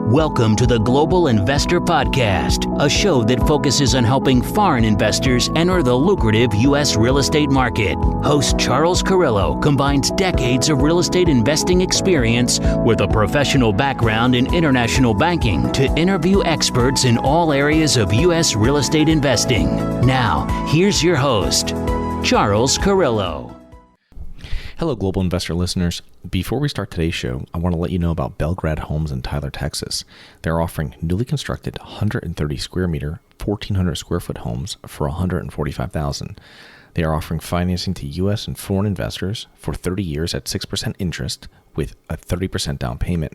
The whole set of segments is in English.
Welcome to the Global Investor Podcast, a show that focuses on helping foreign investors enter the lucrative U.S. real estate market. Host Charles Carillo combines decades of real estate investing experience with a professional background in international banking to interview experts in all areas of U.S. real estate investing. Now, here's your host, Charles Carillo. Hello, Global Investor listeners. Before we start today's show, I want to let you know about Belgrade Homes in Tyler, Texas. They're offering newly constructed 130 square meter, 1,400 square foot homes for $145,000. They are offering financing to U.S. and foreign investors for 30 years at 6% interest with a 30% down payment.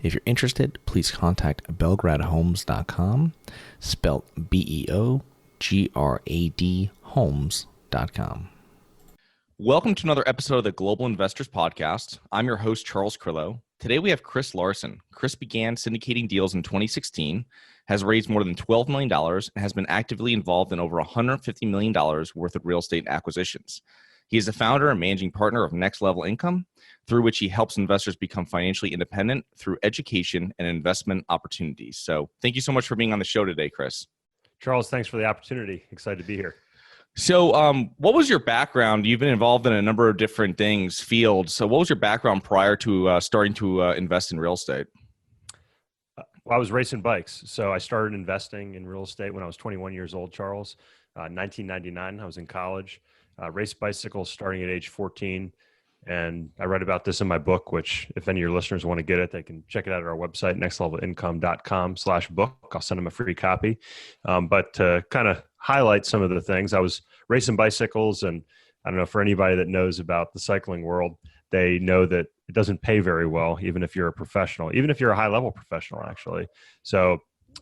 If you're interested, please contact belgradehomes.com, spelled BEOGRAD homes.com. Welcome to another episode of the Global Investors Podcast. I'm your host, Charles Carillo. Today we have Chris Larsen. Chris began syndicating deals in 2016, has raised more than $12 million, and has been actively involved in over $150 million worth of real estate acquisitions. He is the founder and managing partner of Next Level Income, through which he helps investors become financially independent through education and investment opportunities. So thank you so much for being on the show today, Chris. Charles, thanks for the opportunity. Excited to be here. So what was your background? You've been involved in a number of different fields. So what was your background prior to starting to invest in real estate? Well, I was racing bikes. So I started investing in real estate when I was 21 years old, Charles. 1999, I was in college. Raced bicycles starting at age 14. And I read about this in my book, which if any of your listeners want to get it, they can check it out at our website, nextlevelincome.com/book. I'll send them a free copy. But to kind of highlight some of the things, I was racing bicycles, and I don't know, for anybody that knows about the cycling world, they know that it doesn't pay very well, even if you're a professional, even if you're a high-level professional, actually. So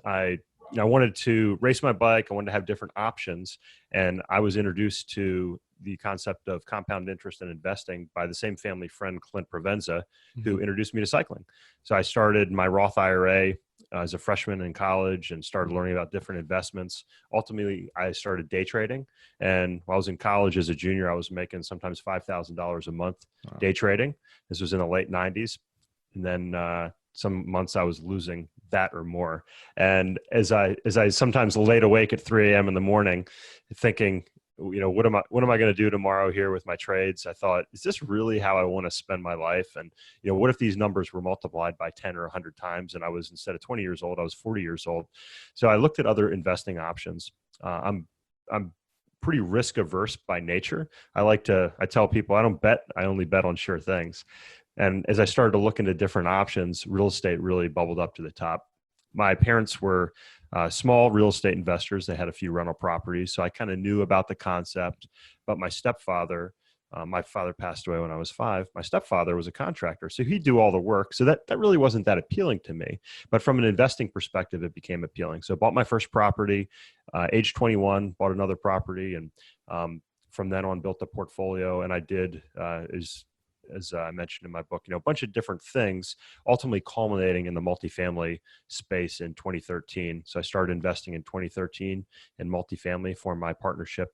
I wanted to race my bike. I wanted to have different options, and I was introduced to the concept of compound interest and investing by the same family friend, Clint Provenza, who introduced me to cycling. So I started my Roth IRA as a freshman in college and started learning about different investments. Ultimately, I started day trading. And while I was in college as a junior, I was making sometimes $5,000 a month day trading. This was in the late 90s. And then some months I was losing that or more. And as I sometimes laid awake at 3 a.m. in the morning thinking, what am I going to do tomorrow here with my trades? I thought, is this really how I want to spend my life? And, what if these numbers were multiplied by 10 or 100 times? And I was, instead of 20 years old, I was 40 years old. So I looked at other investing options. I'm pretty risk averse by nature. I tell people I don't bet. I only bet on sure things. And as I started to look into different options, real estate really bubbled up to the top. My parents were small real estate investors. They had a few rental properties. So I kind of knew about the concept. But my stepfather, my father passed away when I was 5. My stepfather was a contractor. So he'd do all the work. So that really wasn't that appealing to me. But from an investing perspective, it became appealing. So I bought my first property, age 21, bought another property. And from then on, built a portfolio. And I did, as I mentioned in my book, a bunch of different things, ultimately culminating in the multifamily space in 2013. So I started investing in 2013 in multifamily, formed my partnership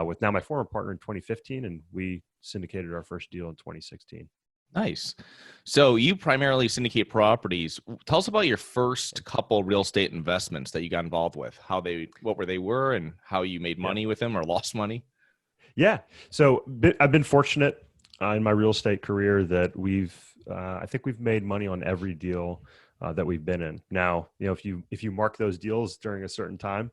with now my former partner in 2015, and we syndicated our first deal in 2016. Nice. So you primarily syndicate properties. Tell us about your first couple real estate investments that you got involved with, what they were, and how you made money with them or lost money. Yeah. So I've been fortunate in my real estate career that I think we've made money on every deal that we've been in. Now, if you mark those deals during a certain time,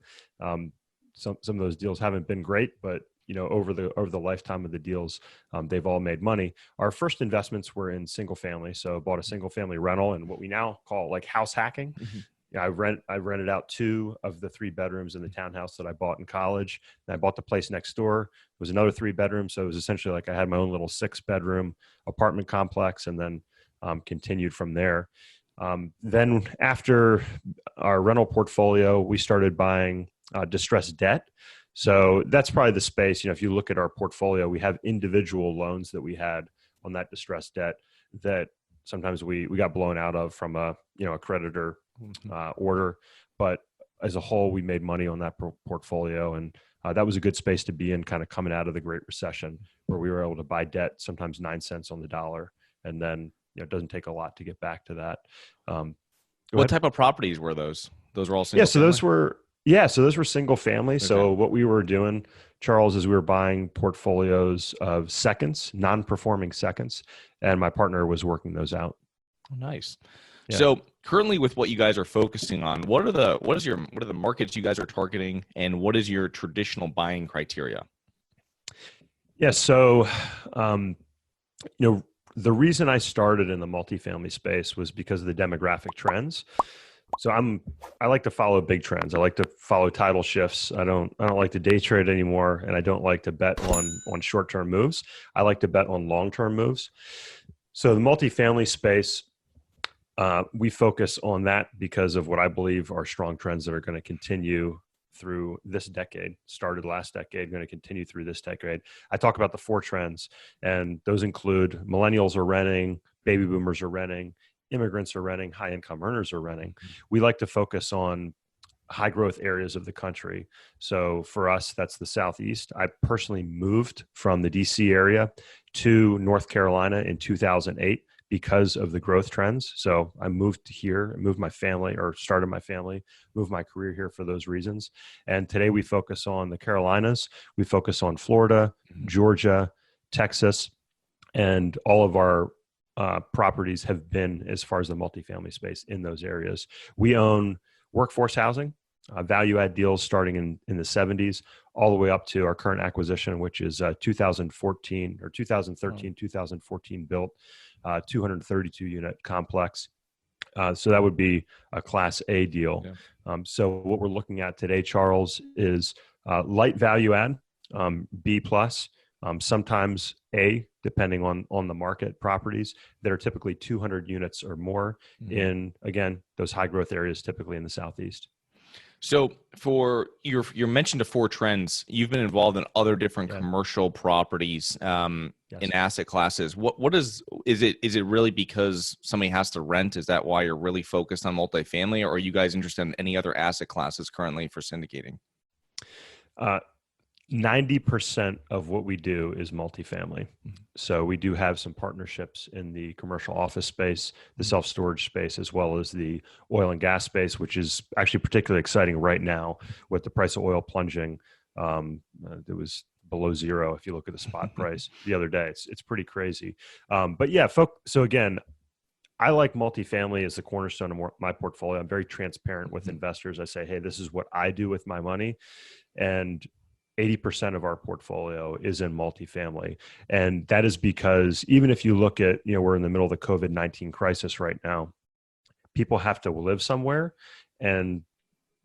some of those deals haven't been great, but over the lifetime of the deals, they've all made money. Our first investments were in single family, so bought a single family rental and what we now call like house hacking. Mm-hmm. I rented out 2 of the 3 bedrooms in the townhouse that I bought in college. And I bought the place next door. It was another 3 bedrooms. So it was essentially like I had my own little 6-bedroom apartment complex, and then continued from there. Then after our rental portfolio, we started buying distressed debt. So that's probably the space, if you look at our portfolio, we have individual loans that we had on that distressed debt that sometimes we got blown out of from a creditor order, but as a whole, we made money on that portfolio, and that was a good space to be in, kind of coming out of the Great Recession, where we were able to buy debt sometimes 9 cents on the dollar, and then it doesn't take a lot to get back to that. What type of properties were those? Those were all Yeah, single so family? those were single family. Okay. So what we were doing, Charles, is we were buying portfolios of seconds, non-performing seconds, and my partner was working those out. Oh, nice. Yeah. So currently with what you guys are focusing on, what are the markets you guys are targeting, and what is your traditional buying criteria? Yeah. So, um, the reason I started in the multifamily space was because of the demographic trends. So I like to follow big trends. I like to follow tidal shifts. I don't like to day trade anymore, and I don't like to bet on short-term moves. I like to bet on long-term moves. So the multifamily space, we focus on that because of what I believe are strong trends that are going to continue through this decade. Started last decade, going to continue through this decade. I talk about the four trends, and those include millennials are renting, baby boomers are renting, immigrants are renting, high income earners are renting. We like to focus on high growth areas of the country. So for us, that's the Southeast. I personally moved from the DC area to North Carolina in 2008 because of the growth trends. So I moved here, moved my family, or started my family, moved my career here for those reasons. And today we focus on the Carolinas. We focus on Florida, Georgia, Texas, and all of our properties have been, as far as the multifamily space, in those areas. We own workforce housing, value add deals starting in the 70s, all the way up to our current acquisition, which is 2014 or 2013, 2014 built, 232 unit complex. So that would be a Class A deal. Yeah. So what we're looking at today, Charles, is light value add, B plus, sometimes A, depending on the market, properties that are typically 200 units or more in, again, those high growth areas, typically in the Southeast. So for your mention of four trends, you've been involved in other different commercial properties in asset classes. What is it really because somebody has to rent? Is that why you're really focused on multifamily, or are you guys interested in any other asset classes currently for syndicating? 90% of what we do is multifamily. So we do have some partnerships in the commercial office space, the self-storage space, as well as the oil and gas space, which is actually particularly exciting right now with the price of oil plunging. It was below zero if you look at the spot price the other day. It's pretty crazy. But yeah, so again, I like multifamily as the cornerstone of my portfolio. I'm very transparent with investors. I say, hey, this is what I do with my money. And 80% of our portfolio is in multifamily. And that is because even if you look at, we're in the middle of the COVID-19 crisis right now, people have to live somewhere, and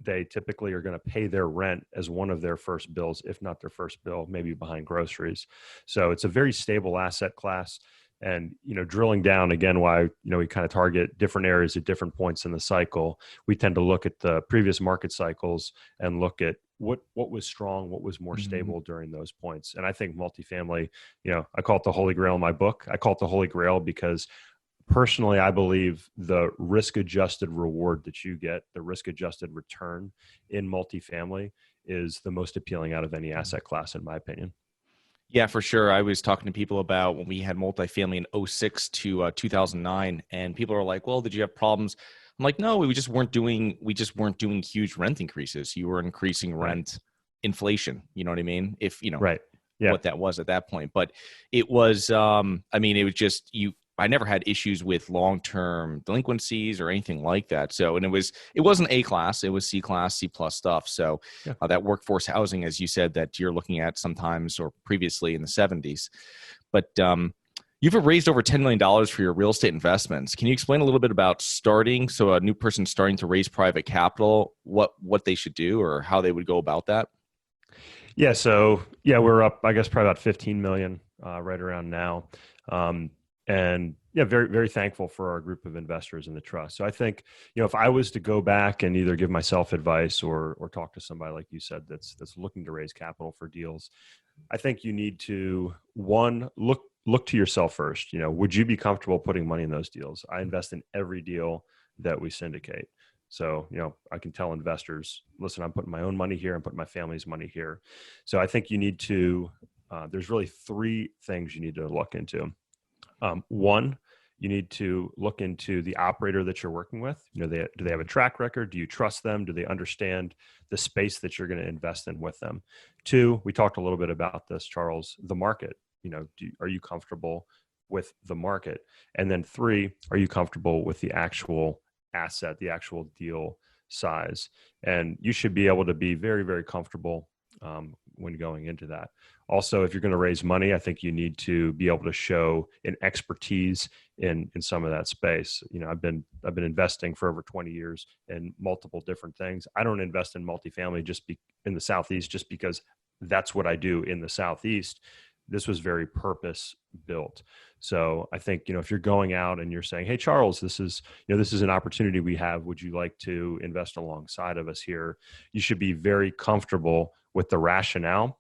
they typically are going to pay their rent as one of their first bills, if not their first bill, maybe behind groceries. So it's a very stable asset class. And, drilling down again, why, we kind of target different areas at different points in the cycle. We tend to look at the previous market cycles and look at what was strong, what was more stable during those points. And I think multifamily, I call it the Holy Grail in my book. I call it the Holy Grail because personally, I believe the risk-adjusted reward that you get, the risk-adjusted return in multifamily is the most appealing out of any asset class, in my opinion. Yeah, for sure. I was talking to people about when we had multifamily in 2006 to 2009, and people are like, well, did you have problems? I'm like, no, we just weren't doing huge rent increases. You were increasing rent inflation. You know what I mean? If right. Yeah. What that was at that point. But it was, it was just I never had issues with long-term delinquencies or anything like that. So, and it wasn't A class, it was C class, C plus stuff. So that workforce housing, as you said, that you're looking at sometimes or previously in the 70s. But you've raised over $10 million for your real estate investments. Can you explain a little bit about starting? So a new person starting to raise private capital, what they should do or how they would go about that? Yeah. So we're up, I guess, probably about 15 million right around now. And very, very thankful for our group of investors in the trust. So I think, if I was to go back and either give myself advice or talk to somebody like you said, that's looking to raise capital for deals, I think you need to, one, look to yourself first. Would you be comfortable putting money in those deals? I invest in every deal that we syndicate. So, I can tell investors, listen, I'm putting my own money here. I'm putting my family's money here. So I think you need to, there's really three things you need to look into. One, You need to look into the operator that you're working with. Do they have a track record? Do you trust them? Do they understand the space that you're going to invest in with them? 2, we talked a little bit about this, Charles, the market. Are you comfortable with the market? And then 3, are you comfortable with the actual asset, the actual deal size? And you should be able to be very, very comfortable when going into that. Also, if you're going to raise money, I think you need to be able to show an expertise in some of that space. I've been investing for over 20 years in multiple different things. I don't invest in multifamily in the Southeast just because that's what I do in the Southeast. This was very purpose built. So I think, if you're going out and you're saying, hey, Charles, this is an opportunity we have. Would you like to invest alongside of us here? You should be very comfortable with the rationale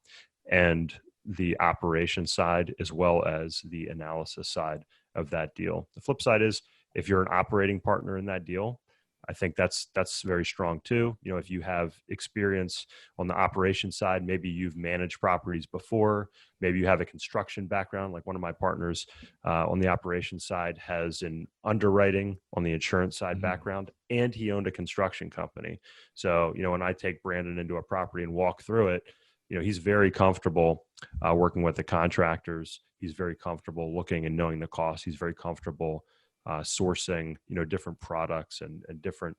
and the operation side, as well as the analysis side of that deal. The flip side is, if you're an operating partner in that deal, I think that's very strong too. If you have experience on the operation side, maybe you've managed properties before, maybe you have a construction background. Like one of my partners on the operations side has an underwriting on the insurance side background, and he owned a construction company. So, when I take Brandon into a property and walk through it, he's very comfortable working with the contractors. He's very comfortable looking and knowing the costs. He's very comfortable sourcing, different products and different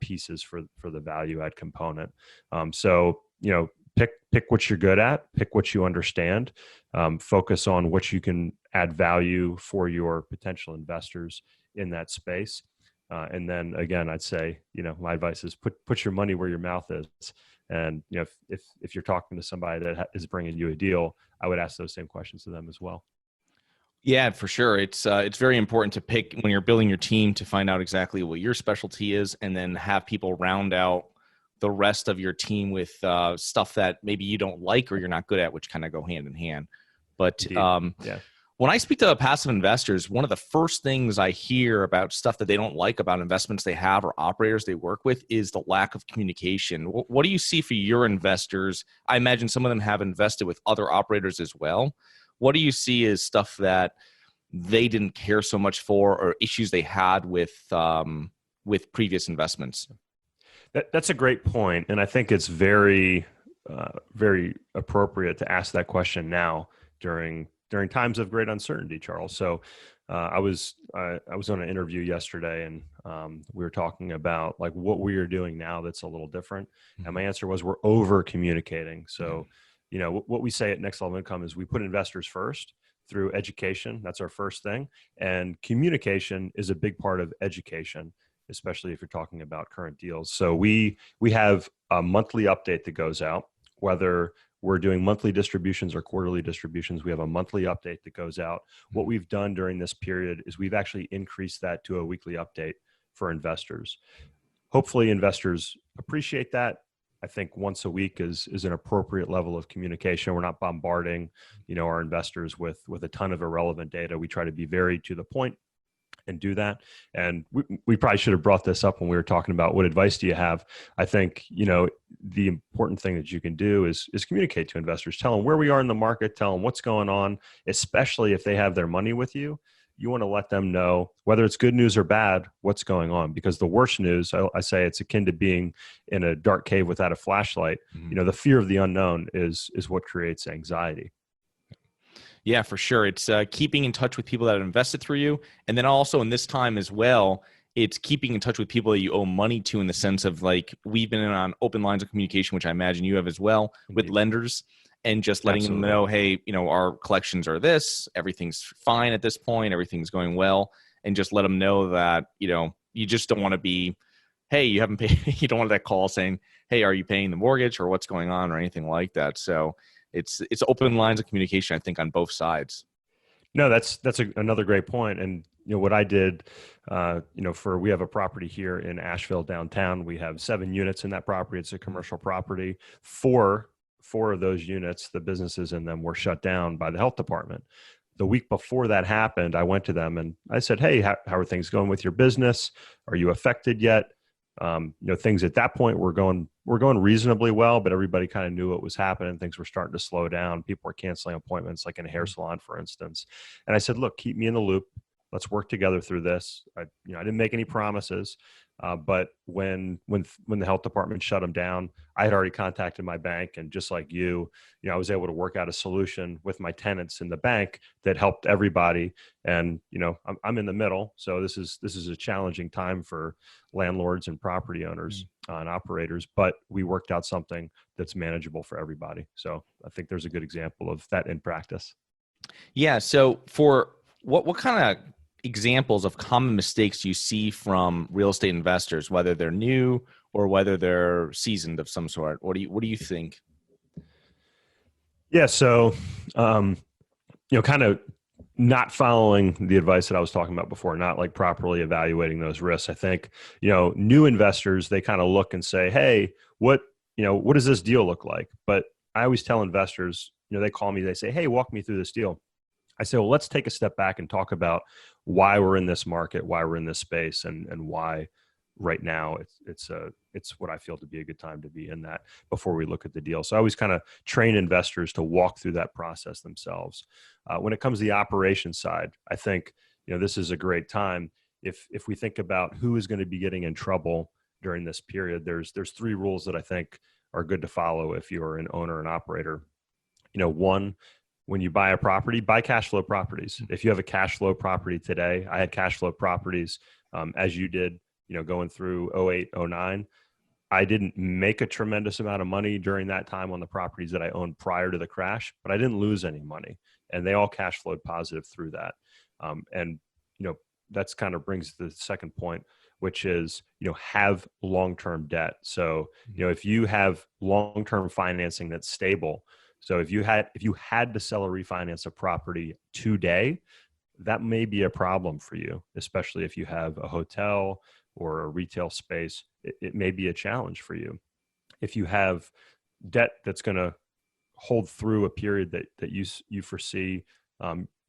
pieces for the value add component. So, pick what you're good at, pick what you understand, focus on what you can add value for your potential investors in that space. And then again, I'd say, my advice is put your money where your mouth is. And, if you're talking to somebody that is bringing you a deal, I would ask those same questions to them as well. Yeah, for sure. It's very important to pick when you're building your team to find out exactly what your specialty is, and then have people round out the rest of your team with stuff that maybe you don't like or you're not good at, which kind of go hand in hand. But when I speak to passive investors, one of the first things I hear about stuff that they don't like about investments they have or operators they work with is the lack of communication. What do you see for your investors? I imagine some of them have invested with other operators as well. What do you see as stuff that they didn't care so much for, or issues they had with previous investments? That's a great point, and I think it's very, very appropriate to ask that question now during times of great uncertainty, Charles. So, I was on an interview yesterday, and we were talking about like what we are doing now that's a little different, and my answer was we're over communicating. So. What we say at Next Level Income is we put investors first through education. That's our first thing. And communication is a big part of education, especially if you're talking about current deals. So we have a monthly update that goes out, whether we're doing monthly distributions or quarterly distributions. We have a monthly update that goes out. What we've done during this period is we've actually increased that to a weekly update for investors. Hopefully investors appreciate that. I think once a week is an appropriate level of communication. We're not bombarding, our investors with a ton of irrelevant data. We try to be very to the point and do that. And we probably should have brought this up when we were talking about what advice do you have. I think, the important thing that you can do is communicate to investors, tell them where we are in the market, tell them what's going on, especially if they have their money with you. You want to let them know, whether it's good news or bad, what's going on. Because the worst news, I say it's akin to being in a dark cave without a flashlight. The fear of the unknown is what creates anxiety. Yeah, for sure. It's keeping in touch with people that have invested through you. And then also in this time as well, it's keeping in touch with people that you owe money to, in the sense of like, we've been on open lines of communication, which I imagine you have as well, with lenders. And just letting them know, hey, our collections are this, everything's fine at this point, everything's going well. And just let them know that, you just don't want to be, hey, you haven't paid, you don't want that call saying, hey, are you paying the mortgage or what's going on or anything like that. So it's open lines of communication, I think, on both sides. No, that's another great point. And, what I did, we have a property here in Asheville downtown. We have 7 units in that property. It's a commercial property. Four of those units, the businesses in them were shut down by the health department. The week before that happened, I went to them and I said, hey, how are things going with your business? Are you affected yet? Things at that point were going reasonably well, but everybody kind of knew what was happening. Things were starting to slow down. People were canceling appointments, like in a hair salon, for instance. And I said, look, keep me in the loop. let's work together through this. I didn't make any promises, but when the health department shut them down, I had already contacted my bank, and just like I was able to work out a solution with my tenants in the bank that helped everybody. And I'm in the middle, so this is a challenging time for landlords and property owners and operators, but we worked out something that's manageable for everybody. So I think there's a good example of that in practice. Yeah. So for what kind of examples of common mistakes you see from real estate investors, whether they're new or whether they're seasoned of some sort? What do you think? Yeah. So, kind of not following the advice that I was talking about before, not like properly evaluating those risks. I think, new investors, they kind of look and say, hey, what does this deal look like? But I always tell investors, they call me, they say, hey, walk me through this deal. I say, well, let's take a step back and talk about why we're in this market, why we're in this space, and why right now it's what I feel to be a good time to be in that before we look at the deal. So I always kind of train investors to walk through that process themselves. When it comes to the operations side, I think this is a great time. If we think about who is going to be getting in trouble during this period, there's 3 rules that I think are good to follow if you're an owner and operator. One, when you buy a property, buy cash flow properties. If you have a cash flow property today, I had cash flow properties as you did, going through 08, 09. I didn't make a tremendous amount of money during that time on the properties that I owned prior to the crash, but I didn't lose any money, and they all cash flowed positive through that. And that's kind of brings to the second point, which is, have long-term debt. So, if you have long-term financing that's stable, so if you had to sell or refinance a property today, that may be a problem for you, especially if you have a hotel or a retail space. It may be a challenge for you. If you have debt that's going to hold through a period that you foresee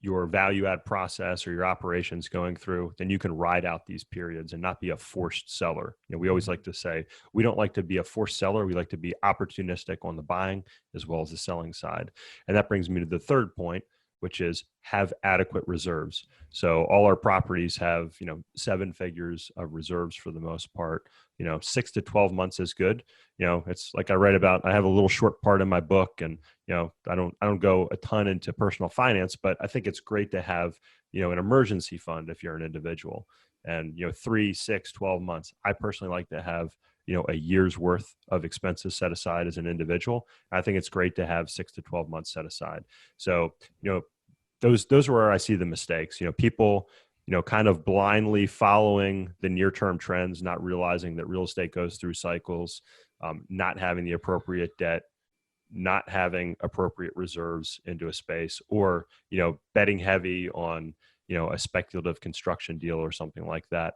your value add process or your operations going through, then you can ride out these periods and not be a forced seller. We always like to say, we don't like to be a forced seller. We like to be opportunistic on the buying as well as the selling side. And that brings me to the third point, which is have adequate reserves. So all our properties have, 7 figures of reserves for the most part. 6 to 12 months is good. It's like I write about, I have a little short part in my book, and, I don't go a ton into personal finance, but I think it's great to have, an emergency fund if you're an individual. And, 3, 6, 12 months. I personally like to have, a year's worth of expenses set aside as an individual. I think it's great to have 6 to 12 months set aside. So, those are where I see the mistakes. People, kind of blindly following the near-term trends, not realizing that real estate goes through cycles, not having the appropriate debt, not having appropriate reserves into a space, or, betting heavy on, a speculative construction deal or something like that.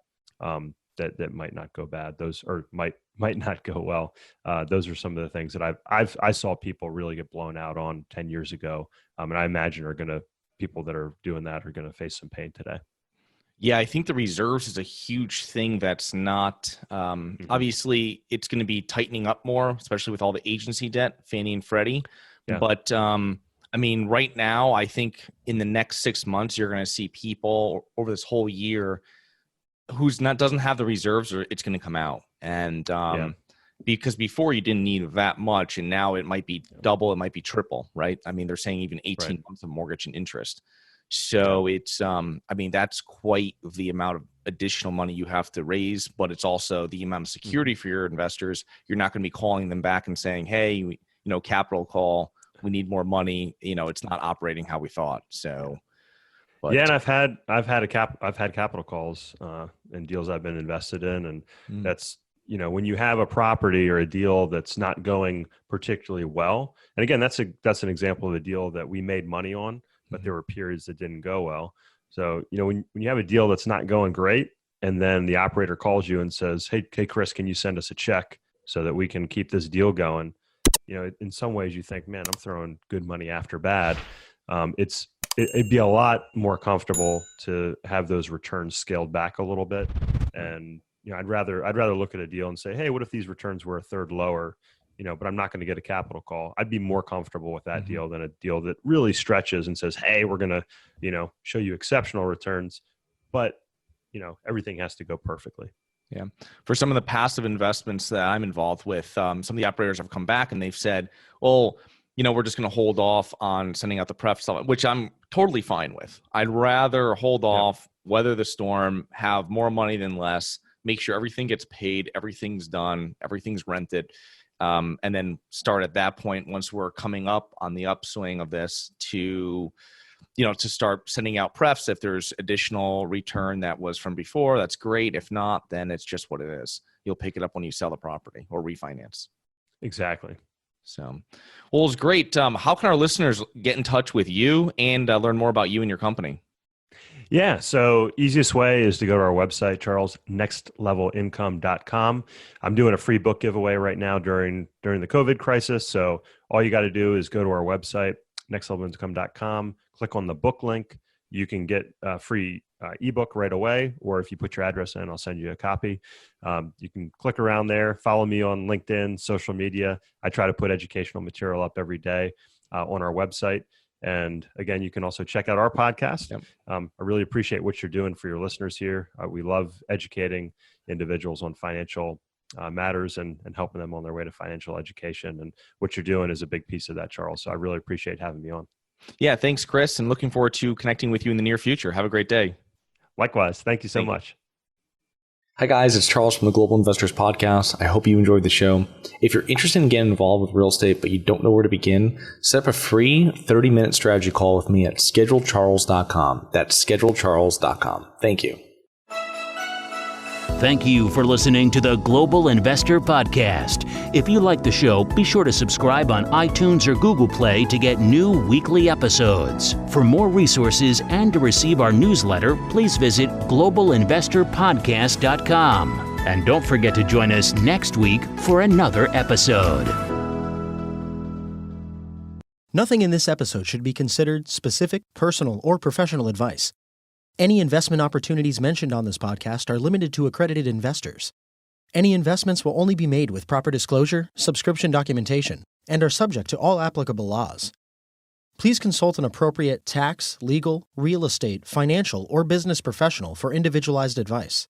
That might not go bad. Those or might not go well. Those are some of the things that I saw people really get blown out on 10 years ago, and I imagine people that are doing that are going to face some pain today. Yeah, I think the reserves is a huge thing that's not obviously it's going to be tightening up more, especially with all the agency debt, Fannie and Freddie. Yeah. But right now, I think in the next 6 months, you're going to see people over this whole year doesn't have the reserves, or it's going to come out. And because before you didn't need that much, and now it might be double, it might be triple, right? They're saying even 18 months of mortgage and interest. So it's, that's quite the amount of additional money you have to raise, but it's also the amount of security for your investors. You're not going to be calling them back and saying, hey, capital call, we need more money. It's not operating how we thought. So, but, and I've had capital calls in deals I've been invested in, and that's, when you have a property or a deal that's not going particularly well, and again, that's an example of a deal that we made money on, but there were periods that didn't go well. So, when you have a deal that's not going great, and then the operator calls you and says, hey, Chris, can you send us a check so that we can keep this deal going? In some ways you think, man, I'm throwing good money after bad. It'd be a lot more comfortable to have those returns scaled back a little bit. And, I'd rather look at a deal and say, hey, what if these returns were a third lower? But I'm not going to get a capital call. I'd be more comfortable with that deal than a deal that really stretches and says, hey, we're going to, show you exceptional returns, but everything has to go perfectly. Yeah. For some of the passive investments that I'm involved with, some of the operators have come back and they've said, well, we're just going to hold off on sending out the pref stuff, which I'm totally fine with. I'd rather hold off, weather the storm, have more money than less, make sure everything gets paid, everything's done, everything's rented, and then start at that point once we're coming up on the upswing of this to start sending out prefs. If there's additional return that was from before, that's great. If not, then it's just what it is. You'll pick it up when you sell the property or refinance. Exactly. So, well, it's great. How can our listeners get in touch with you and learn more about you and your company? Yeah. So easiest way is to go to our website, charlesnextlevelincome.com. I'm doing a free book giveaway right now during the COVID crisis. So all you got to do is go to our website, nextlevelincome.com, click on the book link. You can get a free ebook right away, or if you put your address in, I'll send you a copy. You can click around there, follow me on LinkedIn, social media. I try to put educational material up every day on our website. And again, you can also check out our podcast. Yep. I really appreciate what you're doing for your listeners here. We love educating individuals on financial matters and helping them on their way to financial education. And what you're doing is a big piece of that, Charles. So I really appreciate having me on. Yeah, thanks, Chris. And looking forward to connecting with you in the near future. Have a great day. Likewise. Thank you so much. Hi guys, it's Charles from the Global Investors Podcast. I hope you enjoyed the show. If you're interested in getting involved with real estate but you don't know where to begin, set up a free 30-minute strategy call with me at schedulecharles.com. That's schedulecharles.com. Thank you. Thank you for listening to the Global Investor Podcast. If you like the show, be sure to subscribe on iTunes or Google Play to get new weekly episodes. For more resources and to receive our newsletter, please visit globalinvestorpodcast.com. And don't forget to join us next week for another episode. Nothing in this episode should be considered specific, personal, or professional advice. Any investment opportunities mentioned on this podcast are limited to accredited investors. Any investments will only be made with proper disclosure, subscription documentation, and are subject to all applicable laws. Please consult an appropriate tax, legal, real estate, financial, or business professional for individualized advice.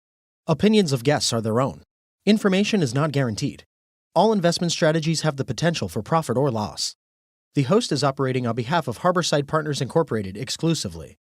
Opinions of guests are their own. Information is not guaranteed. All investment strategies have the potential for profit or loss. The host is operating on behalf of Harborside Partners Incorporated exclusively.